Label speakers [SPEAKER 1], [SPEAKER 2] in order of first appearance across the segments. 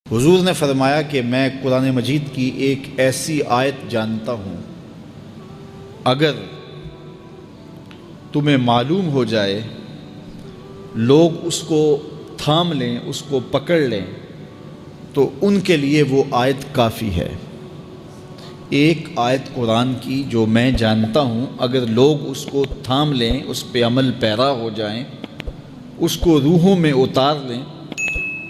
[SPEAKER 1] حضور نے فرمایا کہ میں قرآن مجید کی ایک ایسی آیت جانتا ہوں، اگر تمہیں معلوم ہو جائے، لوگ اس کو تھام لیں، اس کو پکڑ لیں، تو ان کے لیے وہ آیت کافی ہے۔ ایک آیت قرآن کی جو میں جانتا ہوں، اگر لوگ اس کو تھام لیں، اس پہ عمل پیرا ہو جائیں، اس کو روحوں میں اتار لیں،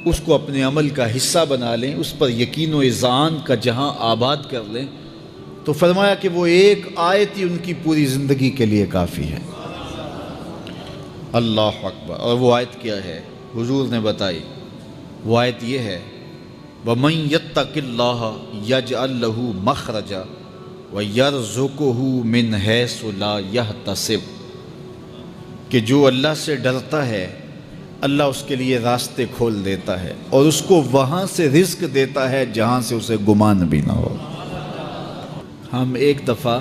[SPEAKER 1] اس کو اپنے عمل کا حصہ بنا لیں، اس پر یقین و اذعان کا جہاں آباد کر لیں، تو فرمایا کہ وہ ایک آیت ہی ان کی پوری زندگی کے لیے کافی ہے۔ اللہ اکبر۔ اور وہ آیت کیا ہے؟ حضور نے بتائی، وہ آیت یہ ہے، وَمَن يَتَّقِ اللَّهَ يَجْعَل لَّهُ مَخْرَجًا وَيَرْزُقْهُ مِنْ حَيْثُ لَا يَحْتَسِبُ، کہ جو اللہ سے ڈرتا ہے، اللہ اس کے لیے راستے کھول دیتا ہے اور اس کو وہاں سے رزق دیتا ہے جہاں سے اسے گمان بھی نہ ہو۔ ہم ایک دفعہ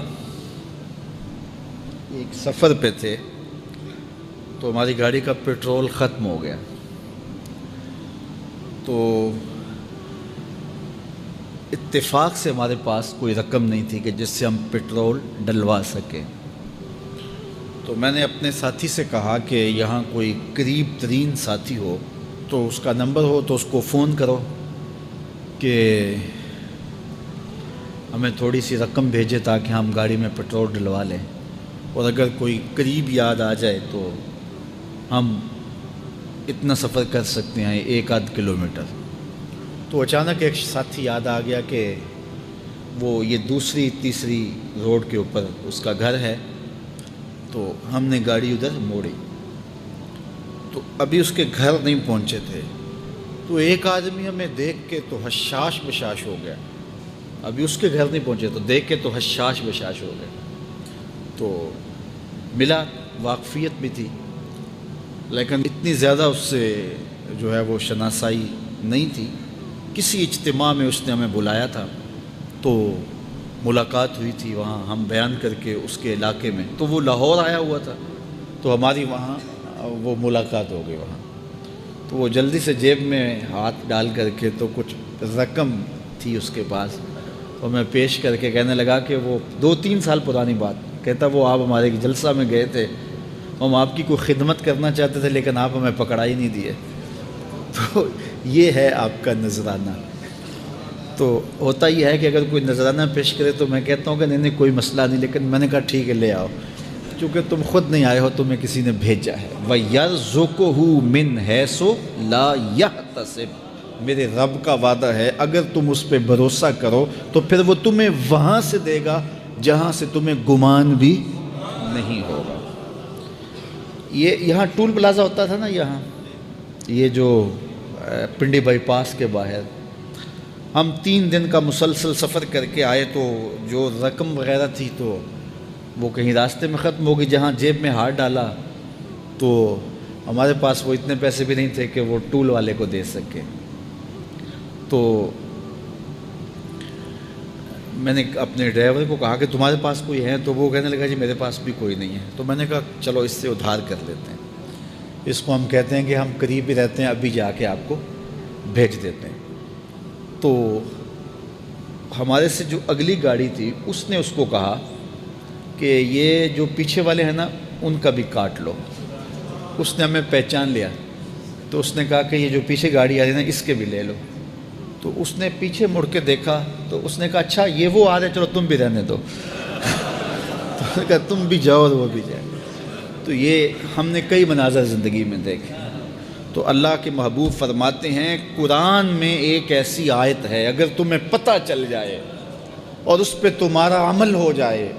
[SPEAKER 1] ایک سفر پہ تھے، تو ہماری گاڑی کا پیٹرول ختم ہو گیا، تو اتفاق سے ہمارے پاس کوئی رقم نہیں تھی کہ جس سے ہم پیٹرول ڈلوا سکیں۔ تو میں نے اپنے ساتھی سے کہا کہ یہاں کوئی قریب ترین ساتھی ہو تو اس کا نمبر ہو تو اس کو فون کرو کہ ہمیں تھوڑی سی رقم بھیجے تاکہ ہم گاڑی میں پیٹرول ڈلوا لیں، اور اگر کوئی قریب یاد آ جائے تو ہم اتنا سفر کر سکتے ہیں، 1-8 کلومیٹر۔ تو اچانک ایک ساتھی یاد آ گیا کہ وہ یہ دوسری تیسری روڈ کے اوپر اس کا گھر ہے، تو ہم نے گاڑی ادھر موڑی، تو ابھی اس کے گھر نہیں پہنچے تھے، تو ایک آدمی ہمیں دیکھ کے تو حشاش بشاش ہو گیا۔ ابھی اس کے گھر نہیں پہنچے تو دیکھ کے تو حشاش بشاش ہو گئے۔ تو ملا، واقفیت بھی تھی، لیکن اتنی زیادہ اس سے جو ہے وہ شناسائی نہیں تھی۔ کسی اجتماع میں اس نے ہمیں بلایا تھا، تو ملاقات ہوئی تھی وہاں، ہم بیان کر کے اس کے علاقے میں، تو وہ لاہور آیا ہوا تھا، تو ہماری وہاں وہ ملاقات ہو گئی وہاں۔ تو وہ جلدی سے جیب میں ہاتھ ڈال کر کے، تو کچھ رقم تھی اس کے پاس، اور میں پیش کر کے کہنے لگا کہ وہ 2-3 سال پرانی بات، کہتا وہ آپ ہمارے جلسہ میں گئے تھے، ہم آپ کی کوئی خدمت کرنا چاہتے تھے لیکن آپ ہمیں پکڑا ہی نہیں دیے۔ تو یہ ہے آپ کا نذرانہ۔ تو ہوتا یہ ہے کہ اگر کوئی نذرانہ پیش کرے تو میں کہتا ہوں کہ نہیں کوئی مسئلہ نہیں، لیکن میں نے کہا ٹھیک ہے لے آؤ، چونکہ تم خود نہیں آئے ہو، تمہیں کسی نے بھیجا ہے۔ وَيَرْزُقُهُ مِنْ حَيْثُ لَا يَحْتَسِبُ، میرے رب کا وعدہ ہے اگر تم اس پہ بھروسہ کرو تو پھر وہ تمہیں وہاں سے دے گا جہاں سے تمہیں گمان بھی نہیں ہوگا۔ یہاں ٹول پلازہ ہوتا تھا نا، یہاں یہ جو پنڈی بائی پاس کے باہر، ہم 3 دن کا مسلسل سفر کر کے آئے، تو جو رقم وغیرہ تھی تو وہ کہیں راستے میں ختم ہو گئی۔ جہاں جیب میں ہاتھ ڈالا تو ہمارے پاس وہ اتنے پیسے بھی نہیں تھے کہ وہ ٹول والے کو دے سکے۔ تو میں نے اپنے ڈرائیور کو کہا کہ تمہارے پاس کوئی ہے؟ تو وہ کہنے لگا جی میرے پاس بھی کوئی نہیں ہے۔ تو میں نے کہا چلو اس سے ادھار کر لیتے ہیں، اس کو ہم کہتے ہیں کہ ہم قریب ہی رہتے ہیں، ابھی جا کے آپ کو بھیج دیتے ہیں۔ تو ہمارے سے جو اگلی گاڑی تھی اس نے اس کو کہا کہ یہ جو پیچھے والے ہیں نا ان کا بھی کاٹ لو۔ اس نے ہمیں پہچان لیا، تو اس نے کہا کہ یہ جو پیچھے گاڑی آ رہی ہے نا اس کے بھی لے لو۔ تو اس نے پیچھے مڑ کے دیکھا تو اس نے کہا اچھا یہ وہ آ رہے، چلو تم بھی رہنے دو۔ تو اس نے کہا تم بھی جاؤ اور وہ بھی جائے۔ تو یہ ہم نے کئی مناظر زندگی میں دیکھے۔ تو اللہ کے محبوب فرماتے ہیں قرآن میں ایک ایسی آیت ہے، اگر تمہیں پتہ چل جائے اور اس پہ تمہارا عمل ہو جائے،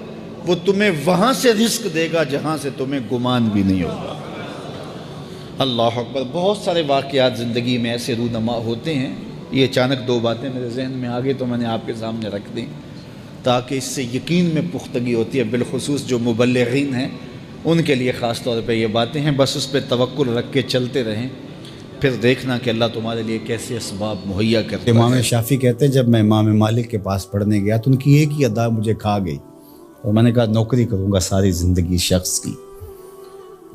[SPEAKER 1] وہ تمہیں وہاں سے رزق دے گا جہاں سے تمہیں گمان بھی نہیں ہوگا۔ اللہ اکبر۔ بہت سارے واقعات زندگی میں ایسے رونما ہوتے ہیں۔ یہ اچانک 2 باتیں میرے ذہن میں آ گئی تو میں نے آپ کے سامنے رکھ دیں، تاکہ اس سے یقین میں پختگی ہوتی ہے، بالخصوص جو مبلغین ہیں ان کے لیے خاص طور پہ یہ باتیں ہیں۔ بس اس پہ توکل رکھ کے چلتے رہیں، پھر دیکھنا کہ اللہ تمہارے لیے کیسے اسباب مہیا کرتا ہے۔
[SPEAKER 2] امام شافعی کہتے ہیں جب میں امام مالک کے پاس پڑھنے گیا تو ان کی ایک ہی ادا مجھے کھا گئی، اور میں نے کہا نوکری کروں گا ساری زندگی شخص کی،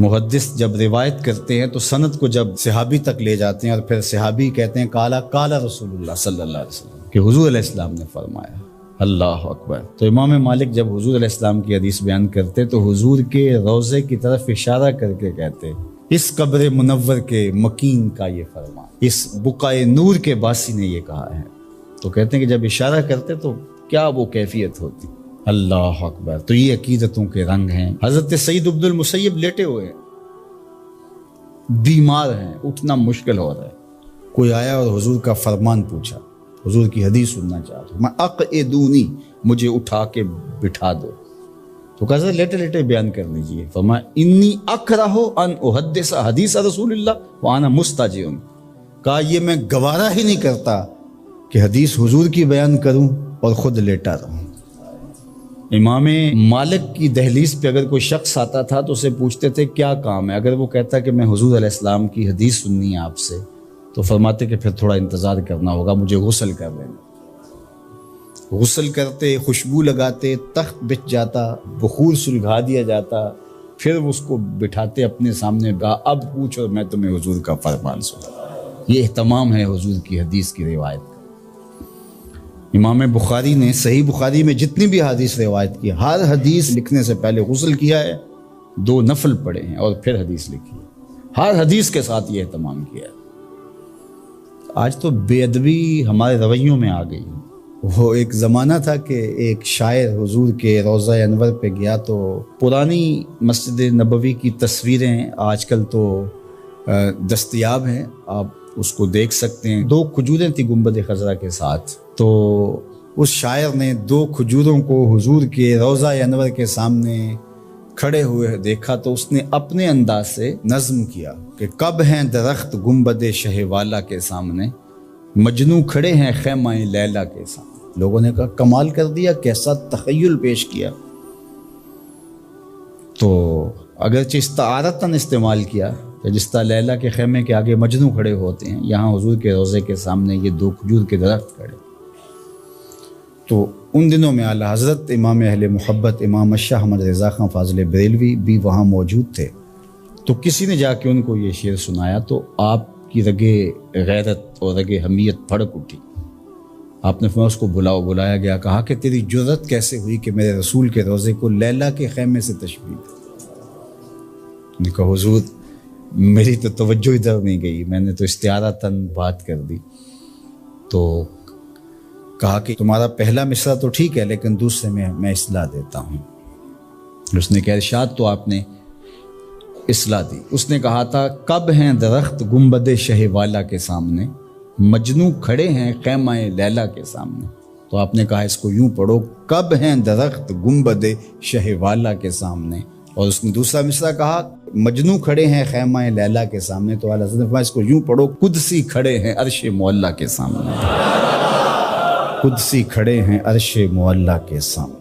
[SPEAKER 2] محدث جب روایت کرتے ہیں تو سند کو جب صحابی تک لے جاتے ہیں اور پھر صحابی کہتے ہیں کالا کالا رسول اللہ صلی اللہ علیہ وسلم کہ حضور علیہ السلام نے فرمایا. اللہ اکبر. تو امام مالک جب حضور علیہ السلام کی حدیث بیان کرتے تو حضور کے روضے کی طرف اشارہ کر کے کہتے اس قبر منور کے مکین کا یہ فرمان، اس بقائے نور کے باسی نے یہ کہا ہے. تو کہتے ہیں کہ جب اشارہ کرتے تو کیا وہ کیفیت ہوتی. اللہ اکبر. تو یہ عقیدتوں کے رنگ ہیں. حضرت سعید بن المسیب لیٹے ہوئے ہیں، بیمار ہیں، اٹھنا مشکل ہو رہا ہے. کوئی آیا اور حضور کا فرمان پوچھا، حضور کی حدیث سننا چاہتا ہوں، میں اقعدونی، مجھے اٹھا کے بٹھا دو. تو کہا سر لیٹے لیٹے بیان کر لیجئے. فرمایا انی اکرہ ان احدث حدیث رسول اللہ وانا مستجع. کہا یہ میں گوارا ہی نہیں کرتا کہ حدیث حضور کی بیان کروں اور خود لیٹا رہوں. امام مالک کی دہلیز پہ اگر کوئی شخص آتا تھا تو اسے پوچھتے تھے کیا کام ہے. اگر وہ کہتا کہ میں حضور علیہ السلام کی حدیث سننی ہے آپ سے، تو فرماتے کہ پھر تھوڑا انتظار کرنا ہوگا، مجھے غسل کر لینا. غسل کرتے، خوشبو لگاتے، تخت بچھ جاتا، بخور سلگھا دیا جاتا، پھر اس کو بٹھاتے اپنے سامنے، اب پوچھو میں تمہیں حضور کا فرمان سنا. یہ اہتمام ہے حضور کی حدیث کی روایت کا. امام بخاری نے صحیح بخاری میں جتنی بھی حدیث روایت کی، ہر حدیث لکھنے سے پہلے غسل کیا ہے، 2 نفل پڑھے ہیں اور پھر حدیث لکھی ہے. ہر حدیث کے ساتھ یہ اہتمام کیا ہے. آج تو بے ادبی ہمارے رویوں میں آ گئی. وہ ایک زمانہ تھا کہ ایک شاعر حضور کے روضہ انور پہ گیا تو پرانی مسجد نبوی کی تصویریں آج کل تو دستیاب ہیں، آپ اس کو دیکھ سکتے ہیں. 2 کھجوریں تھیں گنبد خضرا کے ساتھ. تو اس شاعر نے 2 کھجوروں کو حضور کے روضہ انور کے سامنے کھڑے ہوئے دیکھا تو اس نے اپنے انداز سے نظم کیا کہ کب ہیں درخت گنبد شہ والا کے سامنے، مجنوں کھڑے ہیں خیمہ لیلا کے سامنے. لوگوں نے کہا کمال کر دیا، کیسا تخیل پیش کیا. تو اگرچہ استعارتاً استعمال کیا کہ جس طرح لیلا کے خیمے کے آگے مجنوں کھڑے ہوتے ہیں، یہاں حضور کے روضے کے سامنے یہ 2 کھجور کے درخت کھڑے. تو ان دنوں میں اعلیٰ حضرت امام اہل محبت امام شاہ احمد رضا خان فاضل بریلوی بھی وہاں موجود تھے. تو کسی نے جا کے ان کو یہ شعر سنایا تو آپ کی رگے غیرت اور رگے حمیت بھڑک اٹھی. آپ نے فرمایا اس کو بلایا گیا، کہا کہ تیری جرت کیسے ہوئی کہ میرے رسول کے روضے کو لیلا کے خیمے سے تشبیہ دی. نے کہا حضور میری تو توجہ ادھر نہیں گئی، میں نے تو استعارتاً بات کر دی. تو کہا کہ تمہارا پہلا مصرع تو ٹھیک ہے لیکن دوسرے میں اصلاح دیتا ہوں. اس نے کہا ارشاد تو آپ نے اصلاح دی. اس نے کہا تھا کب ہیں درخت گنبد شہ والا کے سامنے، مجنوں کھڑے ہیں خیمہ لیلا کے سامنے. تو آپ نے کہا اس کو یوں پڑھو کب ہیں درخت گنبد شہ والا کے سامنے. اور اس نے دوسرا مصرع کہا مجنوں کھڑے ہیں خیمہ لیلا کے سامنے. تو اعلیٰ حضرت نے فرمایا اس کو یوں پڑھو قدسی کھڑے ہیں عرش معلیٰ کے سامنے. قدسی کھڑے ہیں عرش معلیٰ کے سامنے.